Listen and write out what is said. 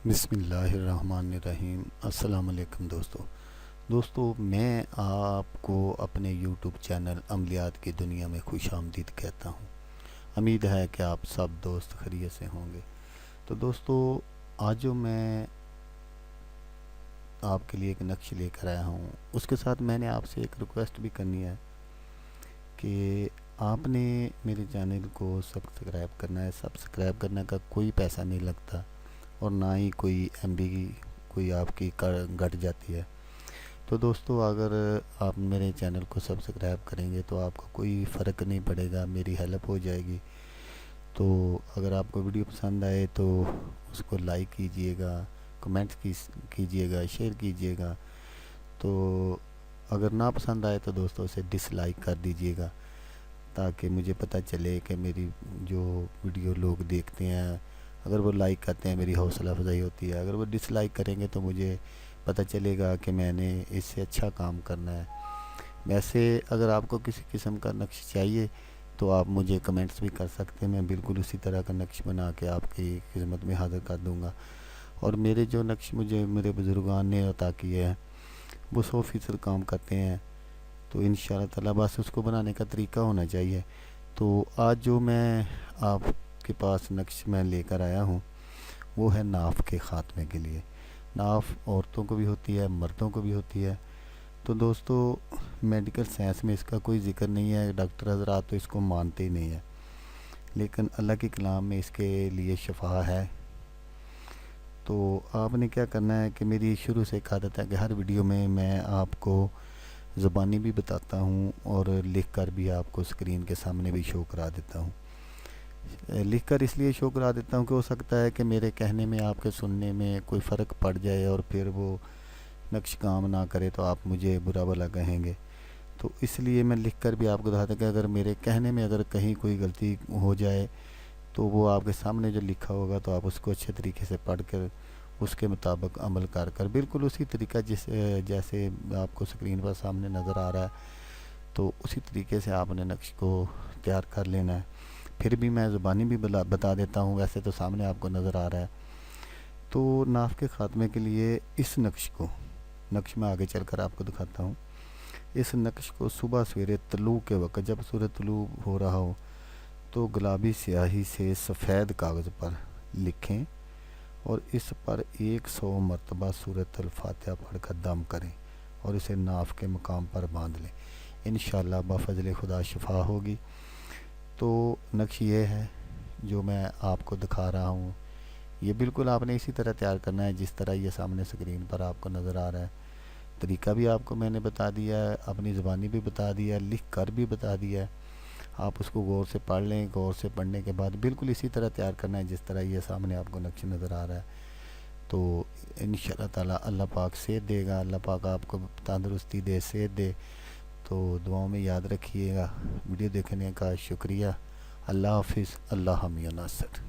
بسم اللہ الرحمن الرحیم۔ السلام علیکم دوستو، میں آپ کو اپنے یوٹیوب چینل عملیات کی دنیا میں خوش آمدید کہتا ہوں۔ امید ہے کہ آپ سب دوست خیریت سے ہوں گے۔ تو دوستو، آج جو میں آپ کے لیے ایک نقش لے کر آیا ہوں، اس کے ساتھ میں نے آپ سے ایک ریکویسٹ بھی کرنی ہے کہ آپ نے میرے چینل کو سبسکرائب کرنا ہے۔ سبسکرائب کرنے کا کوئی پیسہ نہیں لگتا اور نہ ہی کوئی ایم بی کوئی آپ کی گٹ جاتی ہے۔ تو دوستو، اگر آپ میرے چینل کو سبسکرائب کریں گے تو آپ کو کوئی فرق نہیں پڑے گا، میری ہیلپ ہو جائے گی۔ تو اگر آپ کو ویڈیو پسند آئے تو اس کو لائک کیجئے گا، کمنٹ کیجئے گا، شیئر کیجئے گا۔ تو اگر نہ پسند آئے تو دوستوں اسے ڈس لائک کر دیجئے گا، تاکہ مجھے پتہ چلے کہ میری جو ویڈیو لوگ دیکھتے ہیں، اگر وہ لائک کرتے ہیں میری حوصلہ افزائی ہوتی ہے، اگر وہ ڈس لائک کریں گے تو مجھے پتہ چلے گا کہ میں نے اس سے اچھا کام کرنا ہے۔ ویسے اگر آپ کو کسی قسم کا نقش چاہیے تو آپ مجھے کمنٹس بھی کر سکتے ہیں، میں بالکل اسی طرح کا نقش بنا کے آپ کی خدمت میں حاضر کر دوں گا۔ اور میرے جو نقش مجھے میرے بزرگان نے عطا کیے ہیں وہ 100% کام کرتے ہیں، تو انشاءاللہ تعالیٰ بس اس کو بنانے کا طریقہ ہونا چاہیے۔ تو آج جو میں آپ کے پاس نقش میں لے کر آیا ہوں وہ ہے ناف کے خاتمے کے لیے۔ ناف عورتوں کو بھی ہوتی ہے، مردوں کو بھی ہوتی ہے۔ تو دوستو، میڈیکل سائنس میں اس کا کوئی ذکر نہیں ہے، ڈاکٹر حضرات تو اس کو مانتے ہی نہیں ہیں، لیکن اللہ کے کلام میں اس کے لیے شفا ہے۔ تو آپ نے کیا کرنا ہے کہ میری شروع سے ایک عادت ہے کہ ہر ویڈیو میں میں آپ کو زبانی بھی بتاتا ہوں اور لکھ کر بھی آپ کو اسکرین کے سامنے بھی شو کرا دیتا ہوں۔ لکھ کر اس لیے شو کرا دیتا ہوں کہ ہو سکتا ہے کہ میرے کہنے میں آپ کے سننے میں کوئی فرق پڑ جائے اور پھر وہ نقش کام نہ کرے تو آپ مجھے برا بھلا کہیں گے۔ تو اس لیے میں لکھ کر بھی آپ کو بتاتا کہ اگر میرے کہنے میں اگر کہیں کوئی غلطی ہو جائے تو وہ آپ کے سامنے جو لکھا ہوگا تو آپ اس کو اچھے طریقے سے پڑھ کر اس کے مطابق عمل کر بالکل اسی طریقہ جیسے آپ کو اسکرین پر سامنے نظر آ رہا ہے تو اسی طریقے سے آپ نے نقش کو تیار کر لینا ہے۔ پھر بھی میں زبانی بھی بتا دیتا ہوں، ویسے تو سامنے آپ کو نظر آ رہا ہے۔ تو ناف کے خاتمے کے لیے اس نقش میں آگے چل کر آپ کو دکھاتا ہوں۔ اس نقش کو صبح سویرے طلوع کے وقت جب سورج طلوع ہو رہا ہو تو گلابی سیاہی سے سفید کاغذ پر لکھیں اور اس پر 100 مرتبہ سورۃ الفاتحہ پڑھ کر دم کریں اور اسے ناف کے مقام پر باندھ لیں۔ انشاءاللہ بفضل خدا شفا ہوگی۔ تو نقش یہ ہے جو میں آپ کو دکھا رہا ہوں، یہ بالکل آپ نے اسی طرح تیار کرنا ہے جس طرح یہ سامنے اسکرین پر آپ کو نظر آ رہا ہے۔ طریقہ بھی آپ کو میں نے بتا دیا ہے، اپنی زبانی بھی بتا دیا ہے، لکھ کر بھی بتا دیا ہے۔ آپ اس کو غور سے پڑھ لیں، غور سے پڑھنے کے بعد بالکل اسی طرح تیار کرنا ہے جس طرح یہ سامنے آپ کو نقش نظر آ رہا ہے۔ تو انشاءاللہ تعالیٰ اللہ پاک صحت دے گا، اللہ پاک آپ کو تندرستی دے، صحت دے۔ تو دعاؤں میں یاد رکھیے گا۔ ویڈیو دیکھنے کا شکریہ۔ اللہ حافظ۔ اللہ حامی و ناصر۔